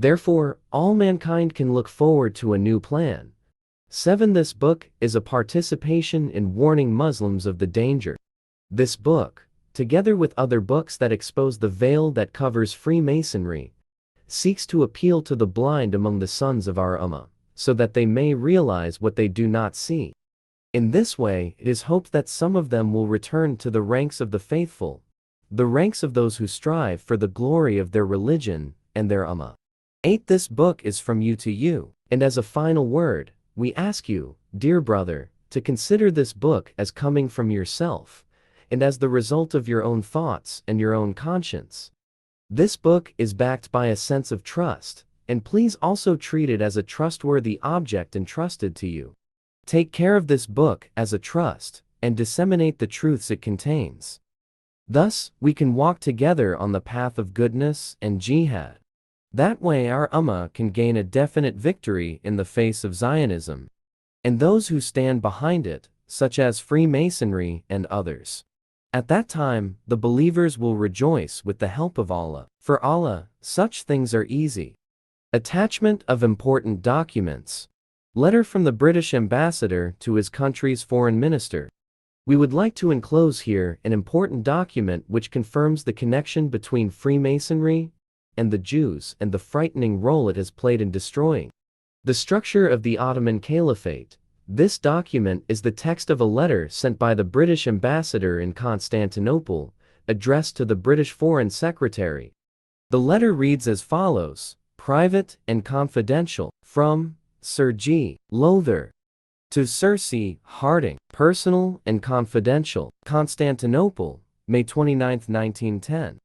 Therefore, all mankind can look forward to a new plan. 7. This book is a participation in warning Muslims of the danger. This book, together with other books that expose the veil that covers Freemasonry, seeks to appeal to the blind among the sons of our Ummah, so that they may realize what they do not see. In this way, it is hoped that some of them will return to the ranks of the faithful, the ranks of those who strive for the glory of their religion and their Ummah. 8. This book is from you to you, and as a final word, we ask you, dear brother, to consider this book as coming from yourself, and as the result of your own thoughts and your own conscience. This book is backed by a sense of trust, and please also treat it as a trustworthy object entrusted to you. Take care of this book as a trust, and disseminate the truths it contains. Thus, we can walk together on the path of goodness and jihad. That way our Ummah can gain a definite victory in the face of Zionism, and those who stand behind it, such as Freemasonry and others. At that time, the believers will rejoice with the help of Allah. For Allah, such things are easy. Attachment of important documents. Letter from the British ambassador to his country's foreign minister. We would like to enclose here an important document which confirms the connection between Freemasonry and the Jews and the frightening role it has played in destroying the structure of the Ottoman Caliphate. This document is the text of a letter sent by the British ambassador in Constantinople, addressed to the British Foreign Secretary. The letter reads as follows: Private and confidential, from Sir G. Lowther to Sir C. Harding. Personal and confidential. Constantinople, May 29, 1910.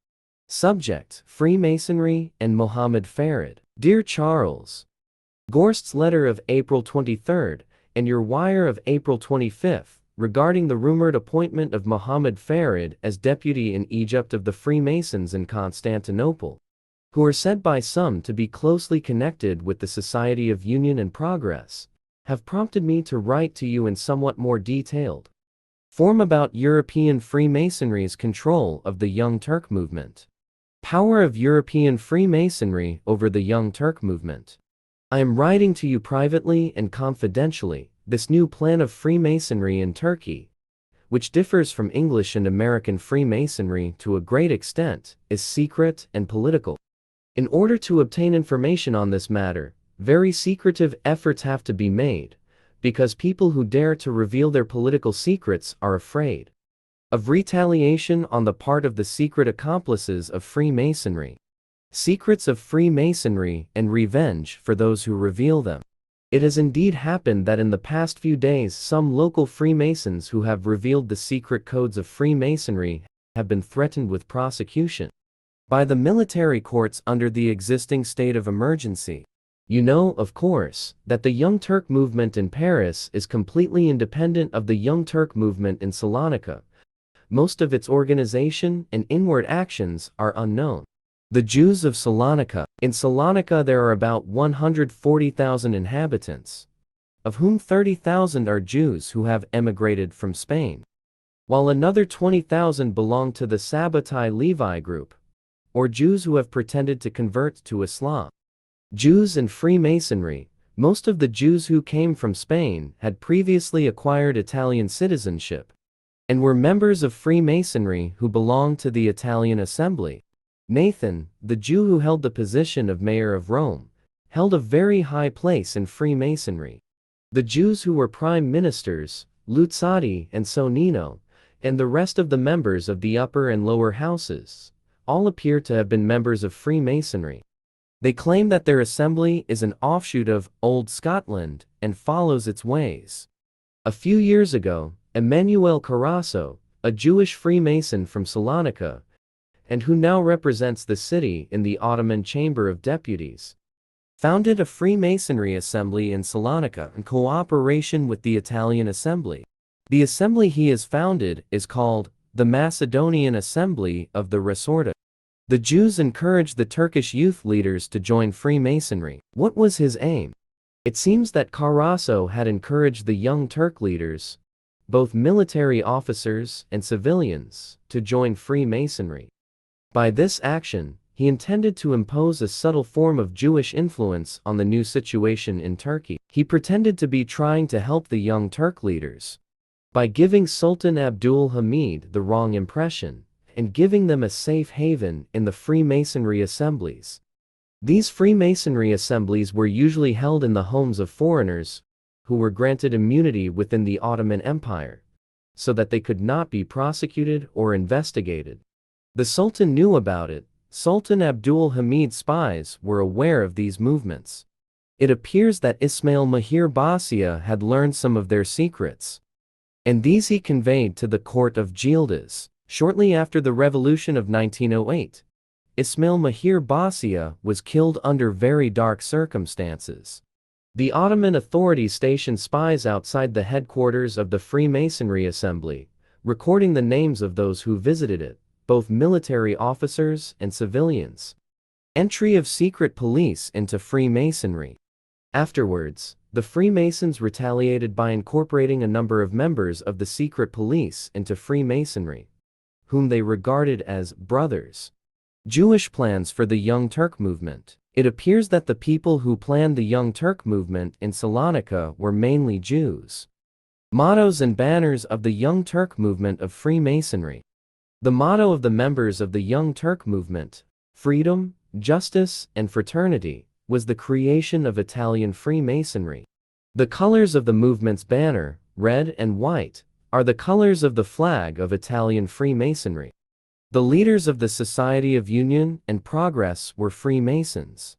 Subject: Freemasonry and Mohammed Farid. Dear Charles, Gorst's letter of April 23rd and your wire of April 25th regarding the rumored appointment of Mohammed Farid as deputy in Egypt of the Freemasons in Constantinople, who are said by some to be closely connected with the Society of Union and Progress, have prompted me to write to you in somewhat more detailed form about European Freemasonry's control of the Young Turk movement. Power of European Freemasonry over the Young Turk movement. I am writing to you privately and confidentially. This new plan of Freemasonry in Turkey, which differs from English and American Freemasonry to a great extent, is secret and political. In order to obtain information on this matter, very secretive efforts have to be made, because people who dare to reveal their political secrets are afraid of retaliation on the part of the secret accomplices of Freemasonry. Secrets of Freemasonry and revenge for those who reveal them. It has indeed happened that in the past few days some local Freemasons who have revealed the secret codes of Freemasonry have been threatened with prosecution by the military courts under the existing state of emergency. You know, of course, that the Young Turk movement in Paris is completely independent of the Young Turk movement in Salonika. Most of its organization and inward actions are unknown. The Jews of Salonika. In Salonika there are about 140,000 inhabitants, of whom 30,000 are Jews who have emigrated from Spain, while another 20,000 belong to the Sabbatai Levi group, or Jews who have pretended to convert to Islam. Jews and Freemasonry. Most of the Jews who came from Spain had previously acquired Italian citizenship, and were members of Freemasonry who belonged to the Italian Assembly. Nathan, the Jew who held the position of mayor of Rome, held a very high place in Freemasonry. The Jews who were prime ministers, Luzzati and Sonino, and the rest of the members of the upper and lower houses, all appear to have been members of Freemasonry. They claim that their assembly is an offshoot of Old Scotland and follows its ways. A few years ago, Emmanuel Carasso, a Jewish Freemason from Salonika, and who now represents the city in the Ottoman Chamber of Deputies, founded a Freemasonry assembly in Salonika in cooperation with the Italian Assembly. The assembly he has founded is called the Macedonian Assembly of the Resorta. The Jews encouraged the Turkish youth leaders to join Freemasonry. What was his aim? It seems that Carasso had encouraged the young Turk leaders, both military officers and civilians, to join Freemasonry. By this action, he intended to impose a subtle form of Jewish influence on the new situation in Turkey. He pretended to be trying to help the young Turk leaders by giving Sultan Abdul Hamid the wrong impression and giving them a safe haven in the Freemasonry assemblies. These Freemasonry assemblies were usually held in the homes of foreigners who were granted immunity within the Ottoman Empire, so that they could not be prosecuted or investigated. The Sultan knew about it. Sultan Abdul Hamid's spies were aware of these movements. It appears that Ismail Mahir Basia had learned some of their secrets, and these he conveyed to the court of Yildiz. Shortly after the revolution of 1908, Ismail Mahir Basia was killed under very dark circumstances. The Ottoman authorities stationed spies outside the headquarters of the Freemasonry Assembly, recording the names of those who visited it, both military officers and civilians. Entry of secret police into Freemasonry. Afterwards, the Freemasons retaliated by incorporating a number of members of the secret police into Freemasonry, whom they regarded as brothers. Jewish plans for the Young Turk movement. It appears that the people who planned the Young Turk movement in Salonika were mainly Jews. Mottos and banners of the Young Turk movement of Freemasonry. The motto of the members of the Young Turk movement, freedom, justice, and fraternity, was the creation of Italian Freemasonry. The colors of the movement's banner, red and white, are the colors of the flag of Italian Freemasonry. The leaders of the Society of Union and Progress were Freemasons.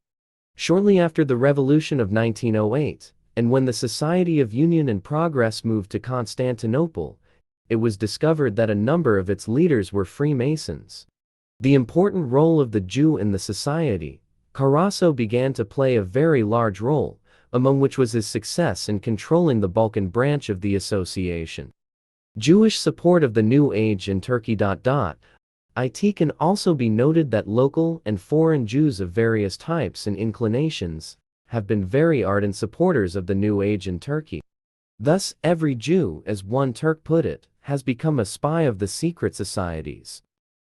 Shortly after the Revolution of 1908, and when the Society of Union and Progress moved to Constantinople, it was discovered that a number of its leaders were Freemasons. The important role of the Jew in the society, Carasso began to play a very large role, among which was his success in controlling the Balkan branch of the association. Jewish support of the New Age in Turkey. It can also be noted that local and foreign Jews of various types and inclinations have been very ardent supporters of the New Age in Turkey. Thus, every Jew, as one Turk put it, has become a spy of the secret societies.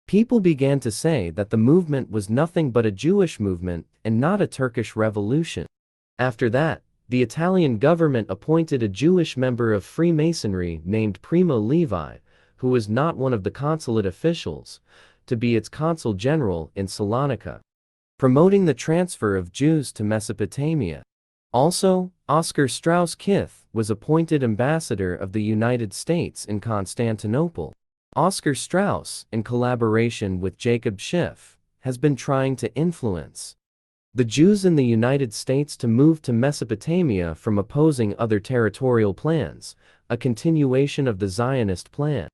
People began to say that the movement was nothing but a Jewish movement and not a Turkish revolution. After that, the Italian government appointed a Jewish member of Freemasonry named Primo Levi, who was not one of the consulate officials, to be its consul general in Salonika, promoting the transfer of Jews to Mesopotamia. Also, Oscar Strauss-Kith was appointed ambassador of the United States in Constantinople. Oscar Strauss, in collaboration with Jacob Schiff, has been trying to influence the Jews in the United States to move to Mesopotamia from opposing other territorial plans, a continuation of the Zionist plan.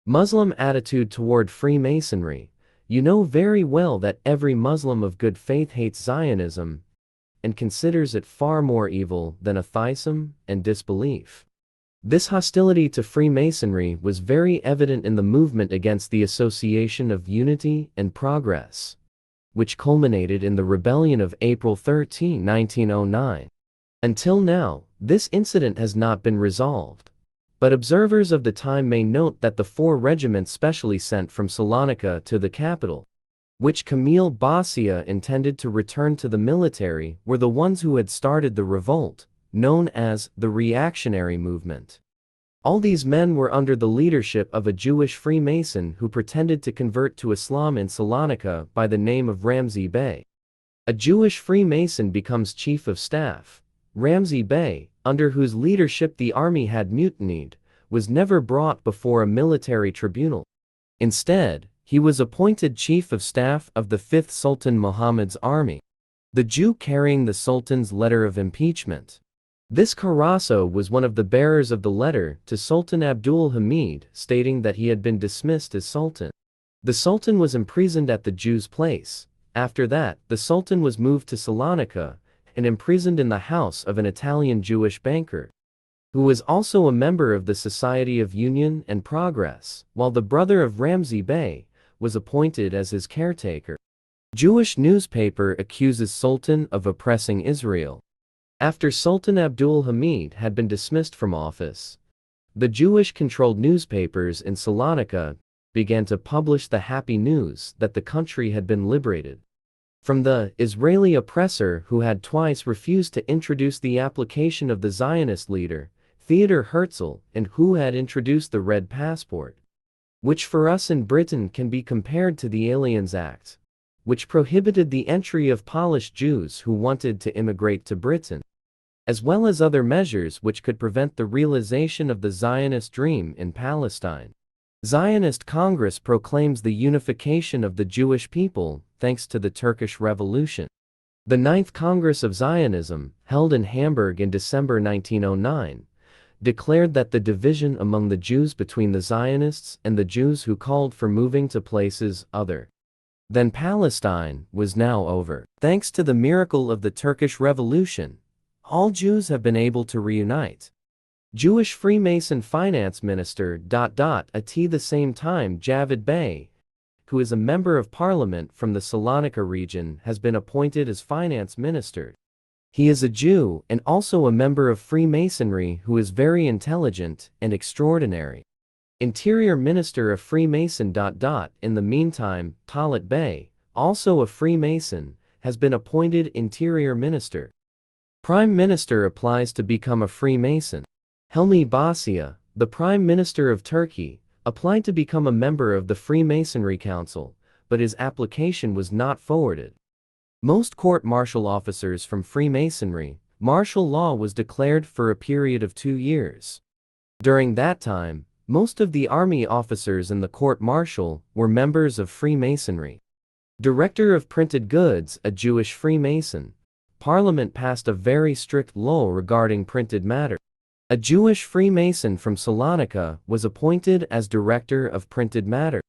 Muslim attitude toward Freemasonry. You know very well that every Muslim of good faith hates Zionism and considers it far more evil than atheism and disbelief. This hostility to Freemasonry was very evident in the movement against the Association of Unity and Progress, which culminated in the rebellion of April 13, 1909. Until now, this incident has not been resolved, but observers of the time may note that the 4 regiments specially sent from Salonika to the capital, which Camille Basia intended to return to the military, were the ones who had started the revolt, known as the reactionary movement. All these men were under the leadership of a Jewish Freemason who pretended to convert to Islam in Salonika by the name of Ramzi Bey. A Jewish Freemason becomes chief of staff. Ramzi Bey, under whose leadership the army had mutinied, was never brought before a military tribunal. Instead, he was appointed chief of staff of the 5th Sultan Muhammad's army, the Jew carrying the Sultan's letter of impeachment. This Carasso was one of the bearers of the letter to Sultan Abdul Hamid, stating that he had been dismissed as Sultan. The Sultan was imprisoned at the Jew's place. After that, the Sultan was moved to Salonika and imprisoned in the house of an Italian Jewish banker, who was also a member of the Society of Union and Progress, while the brother of Ramzi Bey was appointed as his caretaker. Jewish newspaper accuses Sultan of oppressing Israel. After Sultan Abdul Hamid had been dismissed from office, the Jewish-controlled newspapers in Salonika began to publish the happy news that the country had been liberated. from the Israeli oppressor who had twice refused to introduce the application of the Zionist leader, Theodor Herzl, and who had introduced the Red Passport, which for us in Britain can be compared to the Aliens Act, which prohibited the entry of Polish Jews who wanted to immigrate to Britain, as well as other measures which could prevent the realization of the Zionist dream in Palestine. Zionist Congress proclaims the unification of the Jewish people thanks to the Turkish Revolution. The Ninth Congress of Zionism, held in Hamburg in December 1909, declared that the division among the Jews between the Zionists and the Jews who called for moving to places other than Palestine was now over. Thanks to the miracle of the Turkish Revolution, all Jews have been able to reunite. Jewish Freemason finance minister at the same time Javid Bey, who is a member of parliament from the Salonika region, has been appointed as finance minister. He is a Jew and also a member of Freemasonry who is very intelligent and extraordinary. Interior Minister of Freemason in the meantime, Talat Bey, also a Freemason, has been appointed Interior Minister. Prime Minister applies to become a Freemason. Helmi Basia, the Prime Minister of Turkey, applied to become a member of the Freemasonry Council, but his application was not forwarded. Most court-martial officers from Freemasonry, martial law was declared for a period of 2 years. During that time, most of the army officers in the court-martial were members of Freemasonry. Director of Printed Goods, a Jewish Freemason. Parliament passed a very strict law regarding printed matter. A Jewish Freemason from Salonika was appointed as Director of Printed Matter.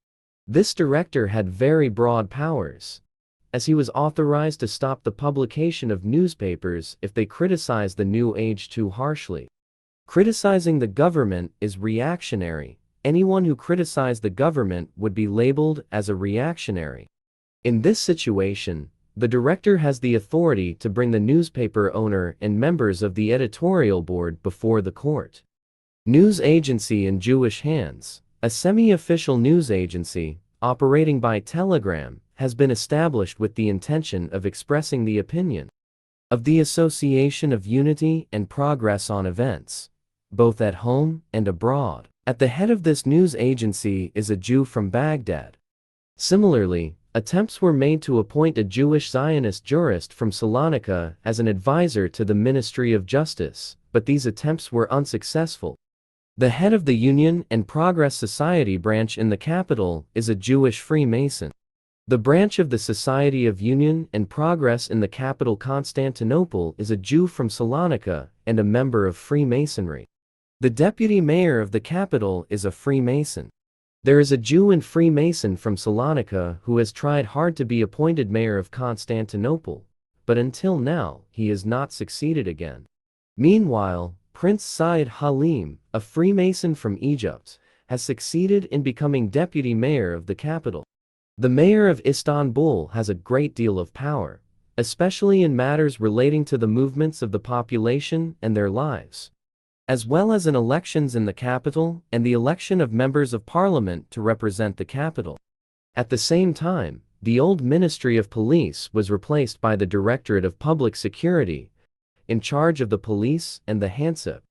This director had very broad powers, as he was authorized to stop the publication of newspapers if they criticized the New Age too harshly. Criticizing the government is reactionary. Anyone who criticized the government would be labeled as a reactionary. In this situation, the director has the authority to bring the newspaper owner and members of the editorial board before the court. News agency in Jewish hands. A semi-official news agency, operating by telegram, has been established with the intention of expressing the opinion of the Association of Unity and Progress on events, both at home and abroad. At the head of this news agency is a Jew from Baghdad. Similarly, attempts were made to appoint a Jewish Zionist jurist from Salonika as an advisor to the Ministry of Justice, but these attempts were unsuccessful. The head of the Union and Progress Society branch in the capital is a Jewish Freemason. The branch of the Society of Union and Progress in the capital Constantinople is a Jew from Salonika and a member of Freemasonry. The deputy mayor of the capital is a Freemason. There is a Jew and Freemason from Salonika who has tried hard to be appointed mayor of Constantinople, but until now, he has not succeeded again. Meanwhile, Prince Said Halim, a Freemason from Egypt, has succeeded in becoming deputy mayor of the capital. The mayor of Istanbul has a great deal of power, especially in matters relating to the movements of the population and their lives, as well as in elections in the capital and the election of members of parliament to represent the capital. At the same time, the old Ministry of Police was replaced by the Directorate of Public Security, in charge of the police and the Hansip.